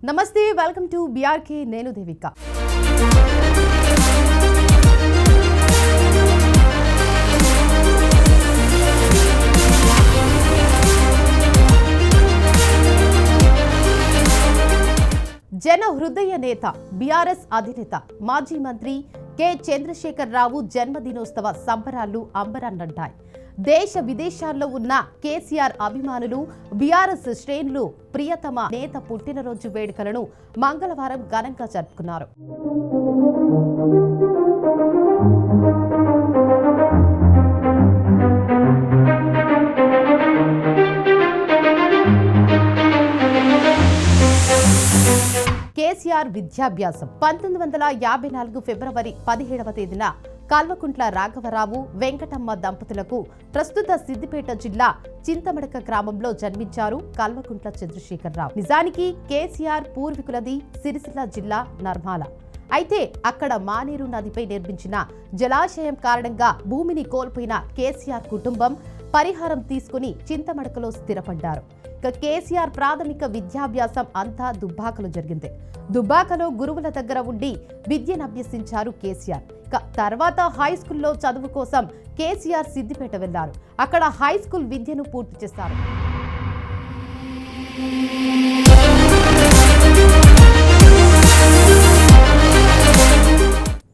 నమస్తే, welcome to BRK. నేను దేవిక. జన హృదయ నేత, బీఆర్ఎస్ అధినేత, మాజీ మంత్రి కె చంద్రశేఖర్ రావు జన్మదినోత్సవ సంబరాలు అంబరాన్నంటాయి. దేశ విదేశాల్లో ఉన్న కేసీఆర్ అభిమానులు, బీఆర్ఎస్ శ్రేణులు ప్రియతమ నేత పుట్టినరోజు వేడుకలను మంగళవారం ఘనంగా జరుపుకున్నారు. కేసీఆర్ విద్యాభ్యాసం 1954 ఫిబ్రవరి 17వ తేదీన కల్వకుంట్ల రాఘవరావు, వెంకటమ్మ దంపతులకు ప్రస్తుత సిద్దిపేట జిల్లా చింతమడక గ్రామంలో జన్మించారు కల్వకుంట్ల చంద్రశేఖర్ రావు. నిజానికి కేసీఆర్ పూర్వీకులది సిరిసిల్ల జిల్లా నర్మాల. అయితే అక్కడ మానేరు నదిపై నిర్మించిన జలాశయం కారణంగా భూమిని కోల్పోయిన కేసీఆర్ కుటుంబం పరిహారం తీసుకుని చింతమడకలో స్థిరపడ్డారు. కేసీఆర్ ప్రాథమిక విద్యాభ్యాసం అంతా దుబ్బాకలో జరిగింది. దుబ్బాకలో గురువుల దగ్గర ఉండి విద్యను అభ్యసించారు కేసీఆర్. తర్వాత హై స్కూల్లో చదువు కోసం కేసీఆర్ సిద్దిపేట వెళ్లారు. అక్కడ హై స్కూల్ విద్యను పూర్తి చేశారు.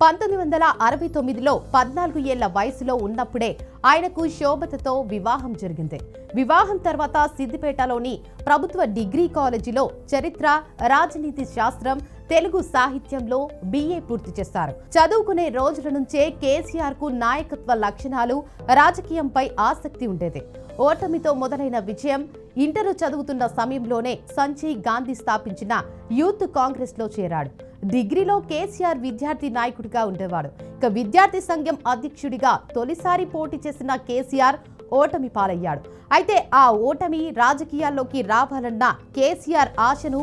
1969లో 14 ఏళ్ల వయసులో ఉన్నప్పుడే ఆయనకు శోభతతో వివాహం జరిగింది. వివాహం తర్వాత సిద్దిపేటలోని ప్రభుత్వ డిగ్రీ కాలేజీలో చరిత్ర, రాజనీతి శాస్త్రం, తెలుగు సాహిత్యంలో BA పూర్తి చేశారు. చదువుకునే రోజుల నుంచే కేసీఆర్ కు నాయకత్వ లక్షణాలు, రాజకీయంపై ఆసక్తి ఉండేది. ఓటమితో మొదలైన విజయం. ఇంటరు చదువుతున్న సమయంలోనే సంజయ్ గాంధీ స్థాపించిన యూత్ కాంగ్రెస్ లో చేరాడు. డిగ్రీలో కేసీఆర్ విద్యార్థి నాయకుడిగా ఉండేవాడు. విద్యార్థి సంఘం అధ్యక్షుడిగా తొలిసారి పోటీ చేసిన కేసీఆర్ ఓటమి పాలయ్యాడు. అయితే ఆ ఓటమి రాజకీయాల్లోకి రావాలన్న కేసీఆర్ ఆశను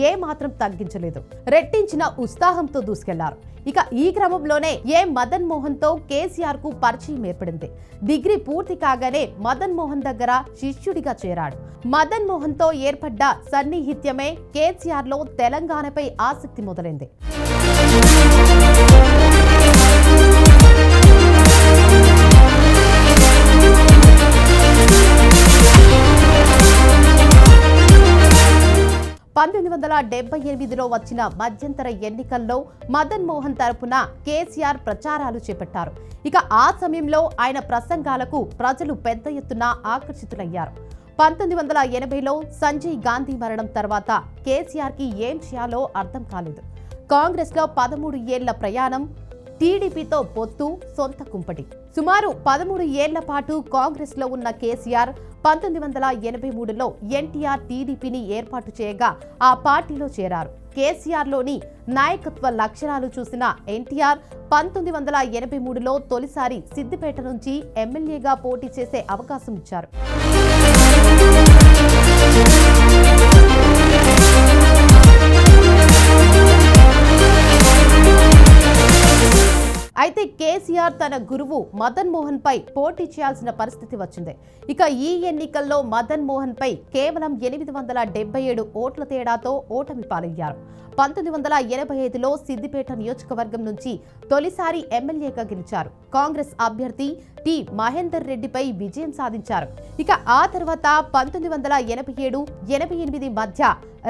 ఏమాత్రం తగ్గించలేదు. రెట్టించిన ఉత్సాహంతో దూసుకెళ్లారు. ఈ క్రమంలోనే మదన్ మోహన్ తో కేసీఆర్ కు పరిచయం ఏర్పడింది. డిగ్రీ పూర్తి కాగానే మదన్ మోహన్ దగ్గర శిష్యుడిగా చేరాడు. మదన్ మోహన్ తో ఏర్పడ్డ సన్నిహిత్యమే కేసీఆర్ లో తెలంగాణపై ఆసక్తి మొదలైంది. లో వచ్చిన మధ్యంతర ఎన్నికల్లో మదన్ మోహన్ తరపున కేసీఆర్ ప్రచారాలు చేపట్టారు. ఆ సమయంలో ఆయన ప్రసంగాలకు ప్రజలు పెద్ద ఎత్తున ఆకర్షితులయ్యారు. 1980లో సంజయ్ గాంధీ మరణం తర్వాత కేసీఆర్ కి ఏం చేయాలో అర్థం కాలేదు. కాంగ్రెస్ లో 13 ఏళ్ల ప్రయాణం, టీడీపీతో పొత్తు, సొంత కుంపటి. సుమారు 13 ఏళ్ల పాటు కాంగ్రెస్ లో ఉన్న కేసీఆర్ 1983లో ఎన్టీఆర్ టీడీపీని ఏర్పాటు చేయగా ఆ పార్టీలో చేరారు. కేసీఆర్ లోని నాయకత్వ లక్షణాలు చూసిన ఎన్టీఆర్ 1983లో తొలిసారి సిద్దిపేట నుంచి ఎమ్మెల్యేగా పోటీ చేసే అవకాశం ఇచ్చారు. అయితే కేసీఆర్ తన గురువు మదన్ మోహన్ పై పోటీ చేయాల్సిన పరిస్థితి వచ్చింది. ఈ ఎన్నికల్లో మదన్ మోహన్ పై కేవలం 877 ఓట్ల తేడాతో ఓటమి పాలయ్యారు. 1985లో సిద్దిపేట నియోజకవర్గం నుంచి తొలిసారి ఎమ్మెల్యేగా గెలిచారు. కాంగ్రెస్ అభ్యర్థి టి మహేందర్ రెడ్డిపై విజయం సాధించారు. ఆ తర్వాత 1987-88 మధ్య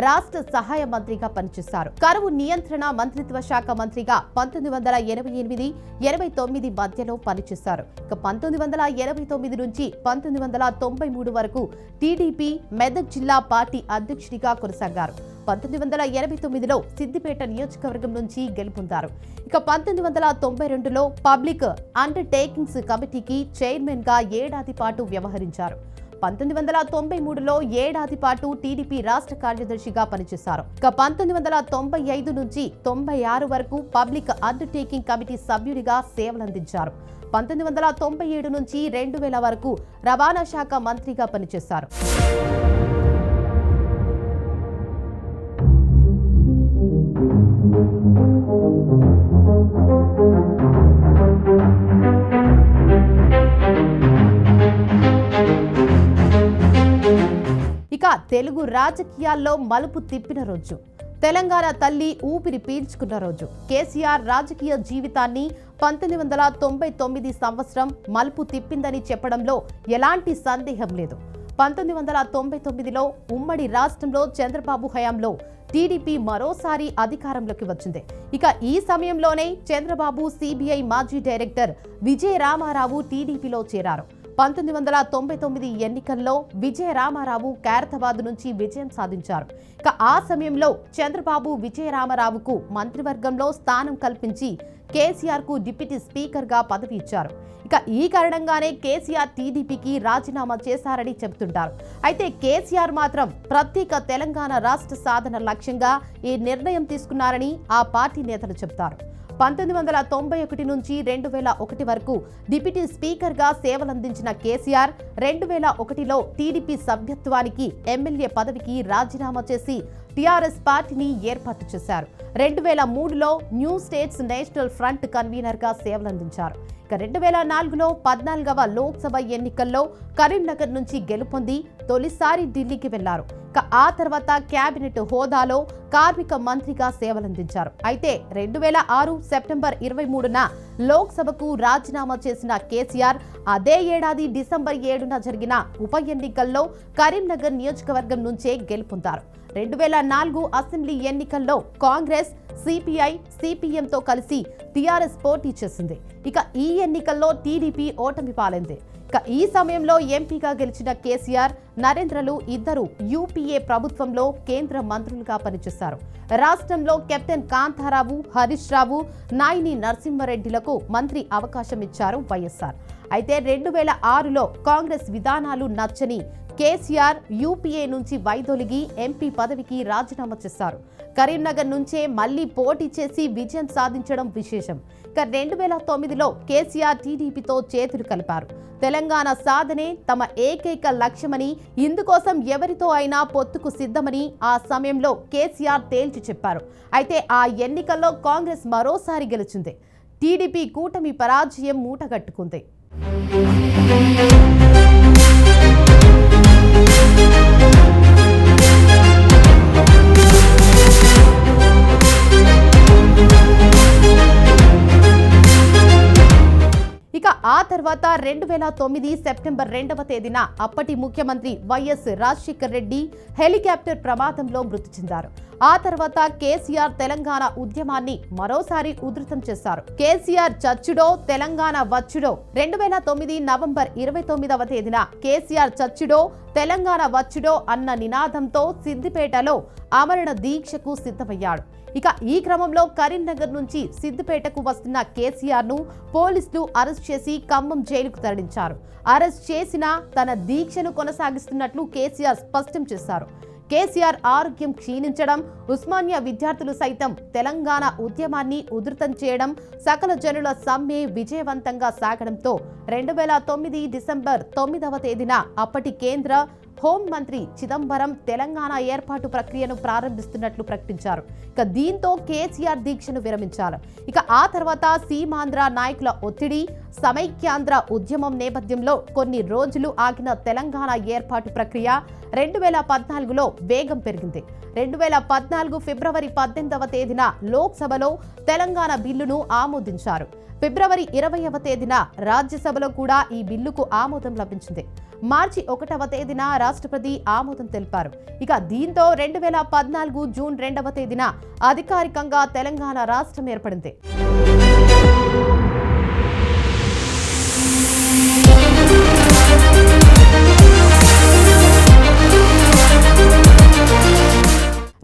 రాష్ట్ర సహాయ మంత్రిగా పనిచేశారు. కరువు నియంత్రణ మంత్రిత్వ శాఖ మంత్రిగా 1988-89 మధ్యలో పనిచేశారు. 1989 నుంచి 1993 వరకు టీడీపీ మెదక్ జిల్లా పార్టీ అధ్యక్షుడిగా కొనసాగారు. 1989లో సిద్దిపేట నియోజకవర్గం నుంచి గెలుపొందారు. 1992లో పబ్లిక్ అండర్టేకింగ్స్ కమిటీకి చైర్మన్ గా ఏడాది పాటు వ్యవహరించారు. 1993లో ఏడాది పాటు టీడీపీ రాష్ట్ర కార్యదర్శిగా పనిచేశారు. 1995 నుంచి 96 వరకు పబ్లిక్ అండర్టేకింగ్ కమిటీ సభ్యుడిగా సేవలందించారు. 1997 నుంచి 2000 వరకు రవాణా శాఖ మంత్రిగా పనిచేశారు. తెలుగు రాజకీయాల్లో మలుపు తిప్పిన రోజు తెలంగాణ తల్లి ఊపిరి పీల్చుకున్న రోజు. కేసీఆర్ రాజకీయ జీవితాన్ని 1999 సంవత్సరం మలుపు తిప్పిందని చెప్పడంలో ఎలాంటి సందేహం లేదు. 1999లో ఉమ్మడి రాష్ట్రంలో చంద్రబాబు హయాంలో టీడీపీ మరోసారి అధికారంలోకి వచ్చింది. ఇక ఈ సమయంలోనే చంద్రబాబు సిబిఐ మాజీ డైరెక్టర్ విజయ రామారావు టీడీపీలో చేరారు. 1999 ఎన్నికల్లో విజయ రామారావు ఖైరతాబాద్ నుంచి విజయం సాధించారు. ఇక ఆ సమయంలో చంద్రబాబు విజయ రామారావుకు మంత్రివర్గంలో స్థానం కల్పించి కేసీఆర్ కు డిప్యూటీ స్పీకర్ గా పదవి ఇచ్చారు. ఇక ఈ కారణంగానే కేసీఆర్ టీడీపీకి రాజీనామా చేశారని చెబుతుంటారు. అయితే కేసీఆర్ మాత్రం ప్రత్యేక తెలంగాణ రాష్ట్ర సాధన లక్ష్యంగా ఈ నిర్ణయం తీసుకున్నారని ఆ పార్టీ నేతలు చెబుతారు. 1991 నుంచి 2001 వరకు డిప్యూటీ స్పీకర్ గా సేవలందించిన కేసీఆర్ 2001లో టీడీపీ సభ్యత్వానికి ఎమ్మెల్యే పదవికి రాజీనామా చేసి టీఆర్ఎస్ పార్టీని ఏర్పాటు చేశారు. 2003లో new states national front convener గా సేవలందించారు. ఇక 2004లో 14వ లోక్సభ ఎన్నికల్లో కరీంనగర్ నుంచి గెలుపొంది తొలిసారి ఢిల్లీకి వెళ్లారు. ఇక ఆ తర్వాత కేబినెట్ హోదాలో కార్మిక మంత్రిగా సేవలందించారు. అయితే 2006 సెప్టెంబర్ 23న లోక్సభకు రాజీనామా చేసిన కేసీఆర్ అదే ఏడాది డిసెంబర్ 7న జరిగిన ఉప ఎన్నికల్లో కరీంనగర్ నియోజకవర్గం నుంచే గెలుపొందారు. 2004 అసెంబ్లీ ఎన్నికల్లో కాంగ్రెస్, సిపిఐ, సిపిఎంతో కలిసి టీఆర్ఎస్ పోటీ చేసింది. ఇక ఈ ఎన్నికల్లో టీడీపీ ఓటమి పాలైంది. ఇక ఈ సమయంలో ఎంపీగా గెలిచిన కేసీఆర్, నరేంద్రలు ఇద్దరు యూపీఏ ప్రభుత్వంలో కేంద్ర మంత్రులుగా పనిచేశారు. రాష్ట్రంలో కెప్టెన్ కాంతారావు, హరీష్ రావు, నాయిని నరసింహారెడ్డిలకు మంత్రి అవకాశం ఇచ్చారు వైఎస్ఆర్. అయితే 2006లో కాంగ్రెస్ విధానాలు నచ్చని కేసీఆర్ యూపీఏ నుంచి వైదొలిగి ఎంపీ పదవికి రాజీనామా చేశారు. కరీంనగర్ నుంచే మళ్లీ పోటీ చేసి విజయం సాధించడం విశేషం. ఇక 2009లో కేసీఆర్ టీడీపీతో చేతులు కలిపారు. తెలంగాణ సాధనే తమ ఏకైక లక్ష్యమని, ఇందుకోసం ఎవరితో అయినా పొత్తుకు సిద్ధమని ఆ సమయంలో కేసీఆర్ తేల్చి చెప్పారు. అయితే ఆ ఎన్నికల్లో కాంగ్రెస్ మరోసారి గెలిచింది. టీడీపీ కూటమి పరాజయం మూటగట్టుకుంది. ఇక ఆ తర్వాత 2009 సెప్టెంబర్ 2వ తేదీన అప్పటి ముఖ్యమంత్రి వైఎస్ రాజశేఖర్ రెడ్డి హెలికాప్టర్ ప్రమాదంలో మృతి చెందారు. ఆ తర్వాత కేసీఆర్ తెలంగాణ ఉద్యమాన్ని మరోసారి ఉధృతం చేశారు. కేసీఆర్ చచ్చుడో తెలంగాణ వచ్చుడో 2009 నవంబర్ 29వ తేదీన కేసీఆర్ చచ్చుడో తెలంగాణ వచ్చుడో అన్న నినాదంతో సిద్దిపేటలో ఆమరణ దీక్షకు సిద్ధమయ్యాడు. ఇక ఈ క్రమంలో కరీంనగర్ నుంచి సిద్దిపేటకు వస్తున్న కేసీఆర్ ను పోలీసులు అరెస్ట్ చేసి ఖమ్మం జైలుకు తరలించారు. అరెస్ట్ చేసినా తన దీక్షను కొనసాగిస్తున్నట్లు కేసీఆర్ స్పష్టం చేశారు. కేసీఆర్ ఆరోగ్యం క్షీణించడం, ఉస్మానియా విద్యార్థులు సైతం తెలంగాణ ఉద్యమాన్ని ఉధృతం చేయడం, సకల జనుల సమ్మె విజయవంతంగా సాగడంతో 2009 డిసెంబర్ 9వ తేదీన అప్పటి కేంద్ర హోంమంత్రి చిదంబరం తెలంగాణ ఏర్పాటు ప్రక్రియను ప్రారంభిస్తున్నట్లు ప్రకటించారు. ఇక దీంతో కేసీఆర్ దీక్షను విరమించారు. ఇక ఆ తర్వాత సీమాంధ్ర నాయకుల ఒత్తిడి, సమైక్యాంధ్ర ఉద్యమం నేపథ్యంలో కొన్ని రోజులు ఆగిన తెలంగాణ ఏర్పాటు ప్రక్రియ 2014లో వేగం పెరిగింది. 2014 ఫిబ్రవరి 18వ తేదీన లోక్సభలో తెలంగాణ బిల్లును ఆమోదించారు. ఫిబ్రవరి 20వ తేదీన రాజ్యసభలో కూడా ఈ బిల్లుకు ఆమోదం లభించింది. మార్చి 1వ తేదీన రాష్ట్రపతి ఆమోదం తెలిపారు. ఇక దీంతో 2014 జూన్ 2వ తేదీన అధికారికంగా తెలంగాణ రాష్ట్రం ఏర్పడింది.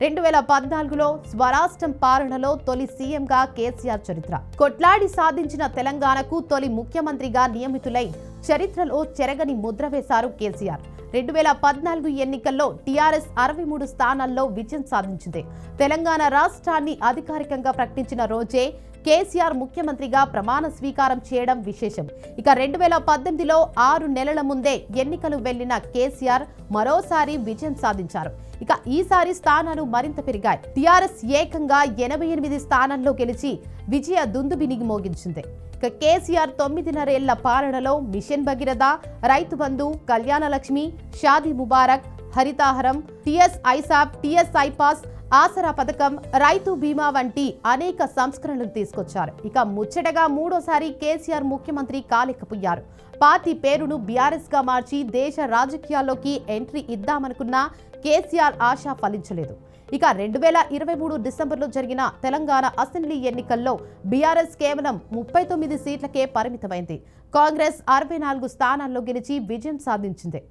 రెండు 2014లో స్వరాష్ట్రం పాలనలో తొలి సీఎంగా కేసీఆర్ చరిత్ర. కొట్లాడి సాధించిన తెలంగాణకు తొలి ముఖ్యమంత్రిగా నియమితులై చరిత్రలో చెరగని ముద్ర వేశారు కేసీఆర్. 2014 ఎన్నికల్లో టీఆర్ఎస్ 63 స్థానాల్లో విజయం సాధించింది. తెలంగాణ రాష్ట్రాన్ని అధికారికంగా ప్రకటించిన రోజే కేసీఆర్ ముఖ్యమంత్రిగా ప్రమాణ స్వీకారం చేయడం విశేషం. ఇక 2018లో 6 నెలల ముందే ఎన్నికలు వెళ్లిన కేసీఆర్ మరోసారి విజయం సాధించారు. ఇక ఈసారి స్థానాలు మరింత పెరిగాయి. టీఆర్ఎస్ ఏకంగా 88 స్థానాల్లో గెలిచి విజయ దుందుబిని మోగించింది. ఇక కేసీఆర్ 9.5 ఏళ్ల పాలనలో మిషన్ భగీరథ, రైతు బంధు, కళ్యాణ లక్ష్మి, షాదీ ముబారక్, హరితాహారం, టిఎస్ ఐసాప్, టిఎస్ ఐపాస్, ఆసరా పథకం, రైతు బీమా వంటి అనేక సంస్కరణలు తీసుకొచ్చారు. ఇక ముచ్చటగా మూడోసారి కేసీఆర్ ముఖ్యమంత్రి కాలేకపోయారు. పార్టీ పేరును బీఆర్ఎస్ గా మార్చి దేశ రాజకీయాల్లోకి ఎంట్రీ ఇద్దామనుకున్న కేసీఆర్ ఆశ ఫలించలేదు. ఇక 2023 డిసెంబర్లో జరిగిన తెలంగాణ అసెంబ్లీ ఎన్నికల్లో బీఆర్ఎస్ కేవలం 39 సీట్లకే పరిమితమైంది. కాంగ్రెస్ 64 స్థానాల్లో గెలిచి విజయం సాధించింది.